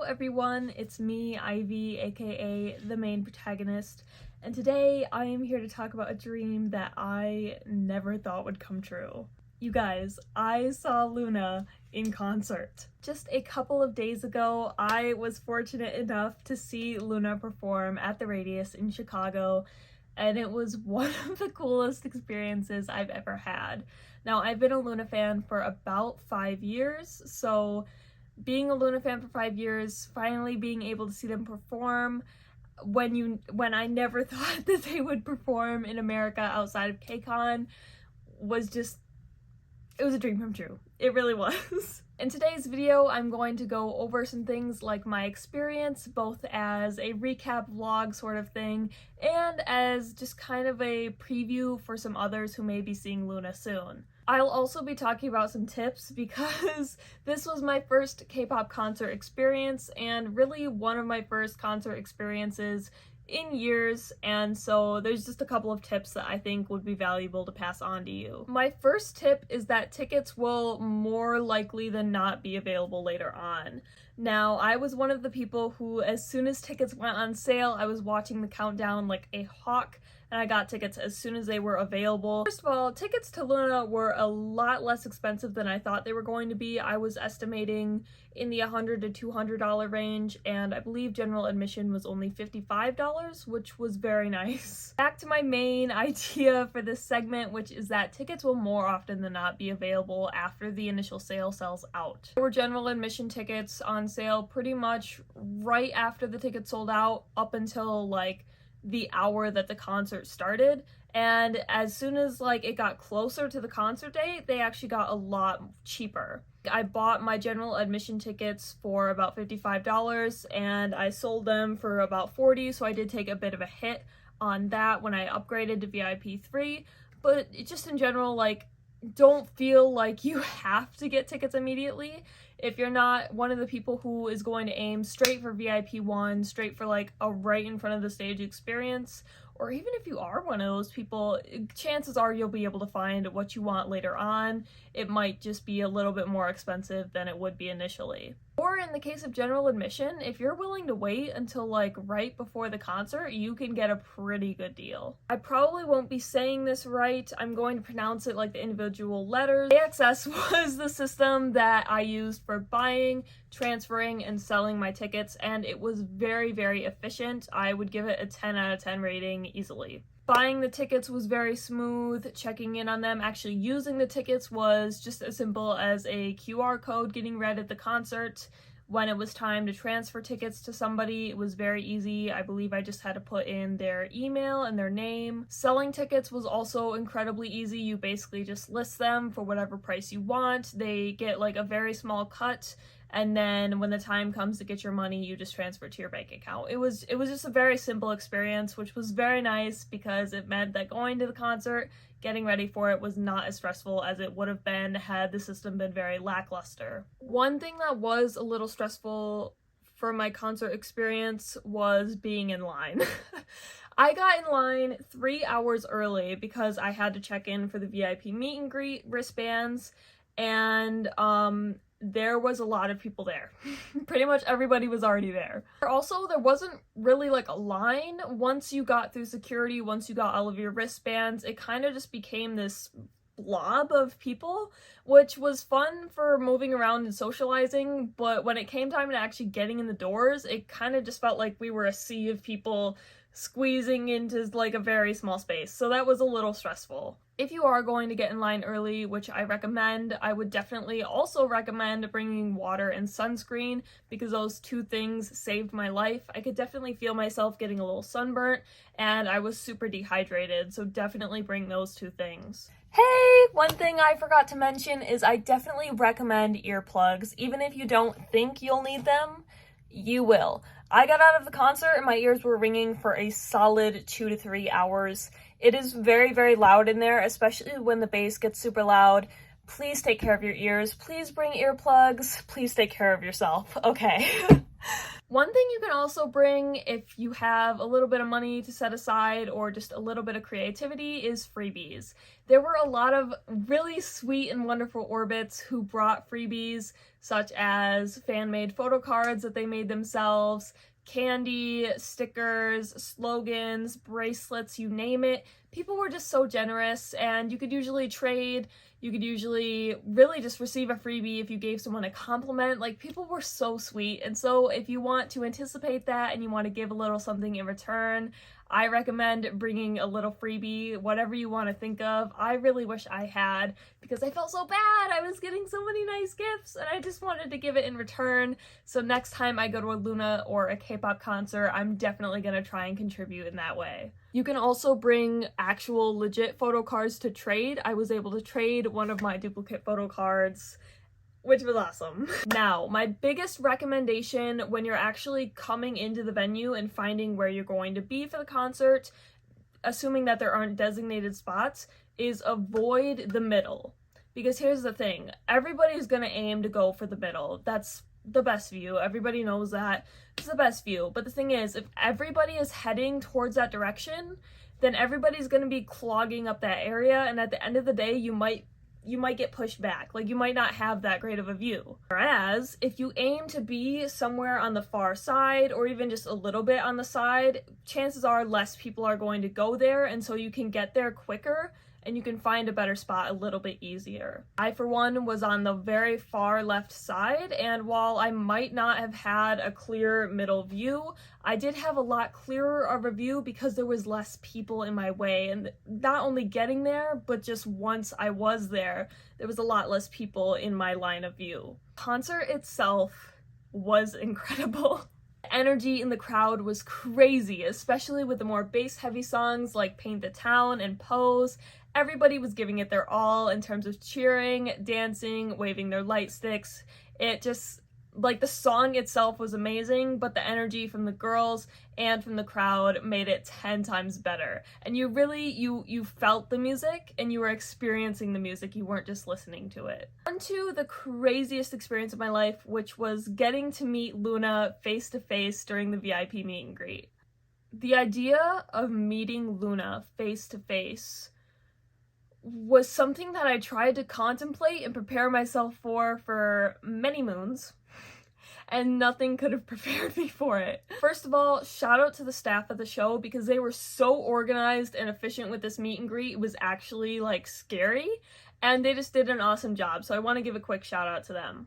everyone, it's me, Ivy, aka the main protagonist, and today I am here to talk about a dream that I never thought would come true. You guys, I saw LOONA in concert. Just a couple of days ago, I was fortunate enough to see LOONA perform at the Radius in Chicago, and it was one of the coolest experiences I've ever had. Now, I've been a LOONA fan for about 5 years, so being a LOONA fan for 5 years, finally being able to see them perform when I never thought that they would perform in America outside of KCON was just, it was a dream come true. It really was. In today's video, I'm going to go over some things like my experience, both as a recap vlog sort of thing, and as just kind of a preview for some others who may be seeing LOONA soon. I'll also be talking about some tips because this was my first K-pop concert experience and really one of my first concert experiences in years, and so there's just a couple of tips that I think would be valuable to pass on to you. My first tip is that tickets will more likely than not be available later on. Now, I was one of the people who, as soon as tickets went on sale, I was watching the countdown like a hawk, and I got tickets as soon as they were available. First of all, tickets to LOONA were a lot less expensive than I thought they were going to be. I was estimating in the $100 to $200 range, and I believe general admission was only $55, which was very nice. Back to my main idea for this segment, which is that tickets will more often than not be available after the initial sale sells out. There were general admission tickets on sale pretty much right after the tickets sold out, up until like the hour that the concert started, and as soon as like it got closer to the concert date, they actually got a lot cheaper. I bought my general admission tickets for about $55 and I sold them for about $40, so I did take a bit of a hit on that when I upgraded to VIP 3, but just in general, like, don't feel like you have to get tickets immediately. If you're not one of the people who is going to aim straight for VIP 1, straight for like a right in front of the stage experience, or even if you are one of those people, chances are you'll be able to find what you want later on. It might just be a little bit more expensive than it would be initially. Or in the case of general admission, if you're willing to wait until like right before the concert, you can get a pretty good deal. I probably won't be saying this right. I'm going to pronounce it like the individual letters. AXS was the system that I used for buying, transferring, and selling my tickets, and it was very, very efficient. I would give it a 10 out of 10 rating easily. Buying the tickets was very smooth, checking in on them, actually using the tickets was just as simple as a QR code getting read at the concert. When it was time to transfer tickets to somebody, it was very easy. I believe I just had to put in their email and their name. Selling tickets was also incredibly easy. You basically just list them for whatever price you want. They get like a very small cut, and then when the time comes to get your money, you just transfer it to your bank account. It was just a very simple experience, which was very nice because it meant that going to the concert, getting ready for it was not as stressful as it would have been had the system been very lackluster. One thing that was a little stressful for my concert experience was being in line. I got in line 3 hours early because I had to check in for the VIP meet and greet wristbands, and there was a lot of people there. Pretty much everybody was already there. Also, there wasn't really like a line. Once you got through security, once you got all of your wristbands, it kind of just became this blob of people, which was fun for moving around and socializing, but when it came time to actually getting in the doors, it kind of just felt like we were a sea of people squeezing into like a very small space, so that was a little stressful. If you are going to get in line early, which I recommend, I would definitely also recommend bringing water and sunscreen because those two things saved my life. I could definitely feel myself getting a little sunburnt and I was super dehydrated, so definitely bring those two things. Hey, one thing I forgot to mention is I definitely recommend earplugs. Even if you don't think you'll need them, you will. I got out of the concert and my ears were ringing for a solid 2 to 3 hours. It is very, very loud in there, especially when the bass gets super loud. Please take care of your ears. Please bring earplugs. Please take care of yourself. Okay. One thing you can also bring if you have a little bit of money to set aside or just a little bit of creativity is freebies. There were a lot of really sweet and wonderful orbits who brought freebies. such as fan-made photo cards that they made themselves, candy, stickers, slogans, bracelets, you name it. People were just so generous, and you could usually trade. You could usually really just receive a freebie if you gave someone a compliment. Like, people were so sweet. And so if you want to anticipate that and you want to give a little something in return, I recommend bringing a little freebie, whatever you want to think of. I really wish I had, because I felt so bad. I was getting so many nice gifts and I just wanted to give it in return. So next time I go to a LOONA or a K-pop concert, I'm definitely going to try and contribute in that way. You can also bring actual legit photo cards to trade. I was able to trade one of my duplicate photo cards, which was awesome. Now, my biggest recommendation when you're actually coming into the venue and finding where you're going to be for the concert, assuming that there aren't designated spots, is avoid the middle. Because here's the thing, everybody's gonna aim to go for the middle. That's the best view. Everybody knows that. It's the best view. But the thing is, if everybody is heading towards that direction, then everybody's gonna be clogging up that area, and at the end of the day, you might get pushed back. Like, you might not have that great of a view. Whereas, if you aim to be somewhere on the far side, or even just a little bit on the side, chances are less people are going to go there, and so you can get there quicker, and you can find a better spot a little bit easier. I, for one, was on the very far left side, and while I might not have had a clear middle view, I did have a lot clearer of a view because there was less people in my way, and not only getting there, but just once I was there was a lot less people in my line of view. The concert itself was incredible. The energy in the crowd was crazy, especially with the more bass-heavy songs like Paint the Town and Pose. Everybody was giving it their all in terms of cheering, dancing, waving their light sticks. It just, like, the song itself was amazing, but the energy from the girls and from the crowd made it 10 times better. And you really, you felt the music and you were experiencing the music, you weren't just listening to it. On to the craziest experience of my life, which was getting to meet LOONA face to face during the VIP meet and greet. The idea of meeting LOONA face to face was something that I tried to contemplate and prepare myself for many moons, and nothing could have prepared me for it. First of all, shout out to the staff at the show, because they were so organized and efficient with this meet and greet. It was actually, like, scary, and they just did an awesome job, so I want to give a quick shout out to them.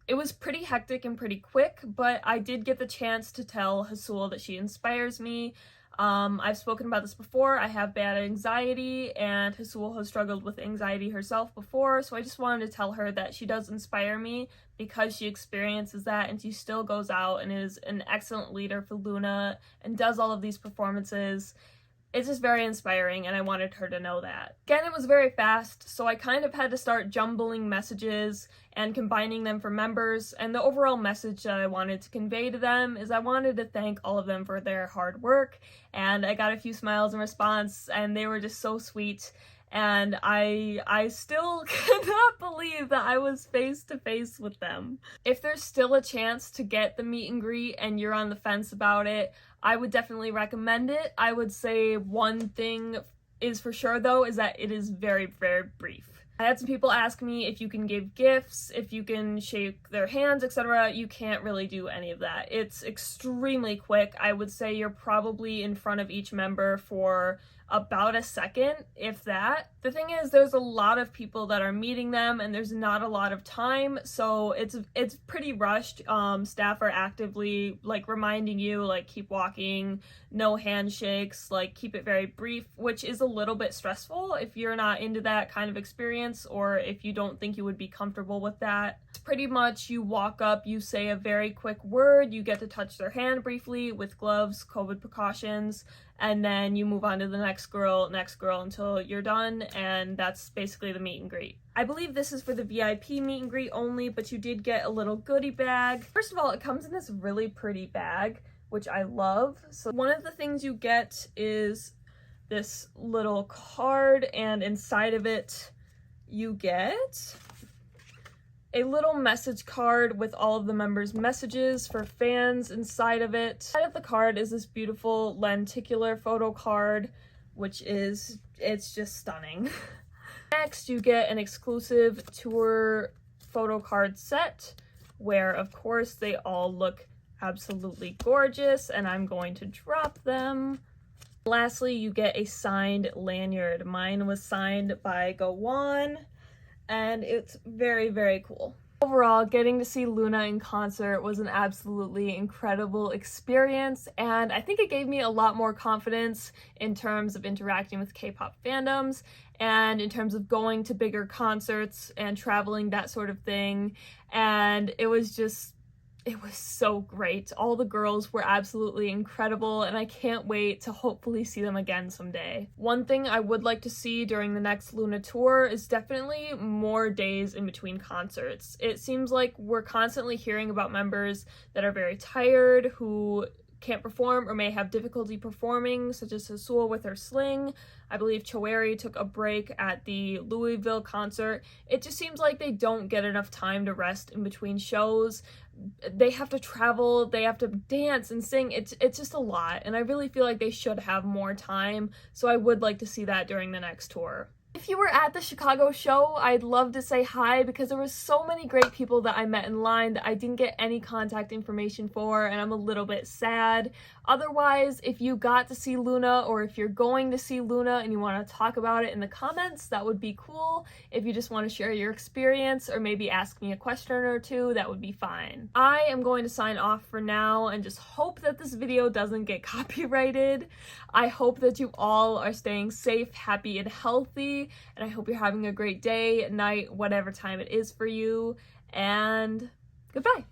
It was pretty hectic and pretty quick, but I did get the chance to tell Hasul that she inspires me. I've spoken about this before. I have bad anxiety, and Hasul has struggled with anxiety herself before, so I just wanted to tell her that she does inspire me because she experiences that, and she still goes out and is an excellent leader for LOONA and does all of these performances. It's just very inspiring, and I wanted her to know that. Again, it was very fast, so I kind of had to start jumbling messages and combining them for members, and the overall message that I wanted to convey to them is I wanted to thank all of them for their hard work, and I got a few smiles in response, and they were just so sweet, and I still cannot believe that I was face to face with them. If there's still a chance to get the meet and greet and you're on the fence about it, I would definitely recommend it. I would say one thing is for sure, though, is that it is very, very brief. I had some people ask me if you can give gifts, if you can shake their hands, etc. You can't really do any of that. It's extremely quick. I would say you're probably in front of each member for about a second, if that. The thing is, there's a lot of people that are meeting them, and there's not a lot of time, so it's pretty rushed. Staff are actively, like, reminding you, like, keep walking, no handshakes, like, keep it very brief, which is a little bit stressful if you're not into that kind of experience, or if you don't think you would be comfortable with that. It's pretty much you walk up, you say a very quick word, you get to touch their hand briefly with gloves, COVID precautions, and then you move on to the next girl until you're done, and that's basically the meet and greet. I believe this is for the VIP meet and greet only, but you did get a little goodie bag. First of all, it comes in this really pretty bag, which I love. So one of the things you get is this little card, and inside of it you get a little message card with all of the members' messages for fans inside of it. Inside of the card is this beautiful lenticular photo card, which is, it's just stunning. Next, you get an exclusive tour photo card set, where of course they all look absolutely gorgeous, and I'm going to drop them. Lastly, you get a signed lanyard. Mine was signed by Go and it's very, very cool. Overall, getting to see LOONA in concert was an absolutely incredible experience, and I think it gave me a lot more confidence in terms of interacting with K-pop fandoms and in terms of going to bigger concerts and traveling, that sort of thing. And it was so great. All the girls were absolutely incredible, and I can't wait to hopefully see them again someday. One thing I would like to see during the next LOONA tour is definitely more days in between concerts. It seems like we're constantly hearing about members that are very tired, who can't perform or may have difficulty performing, such as Sesul with her sling. I believe Choeri took a break at the Louisville concert. It just seems like they don't get enough time to rest in between shows. They have to travel, they have to dance and sing. It's just a lot, and I really feel like they should have more time, so I would like to see that during the next tour. If you were at the Chicago show, I'd love to say hi, because there were so many great people that I met in line that I didn't get any contact information for, and I'm a little bit sad. Otherwise, if you got to see LOONA, or if you're going to see LOONA and you want to talk about it in the comments, that would be cool. If you just want to share your experience or maybe ask me a question or two, that would be fine. I am going to sign off for now and just hope that this video doesn't get copyrighted. I hope that you all are staying safe, happy, and healthy, and I hope you're having a great day, night, whatever time it is for you, and goodbye.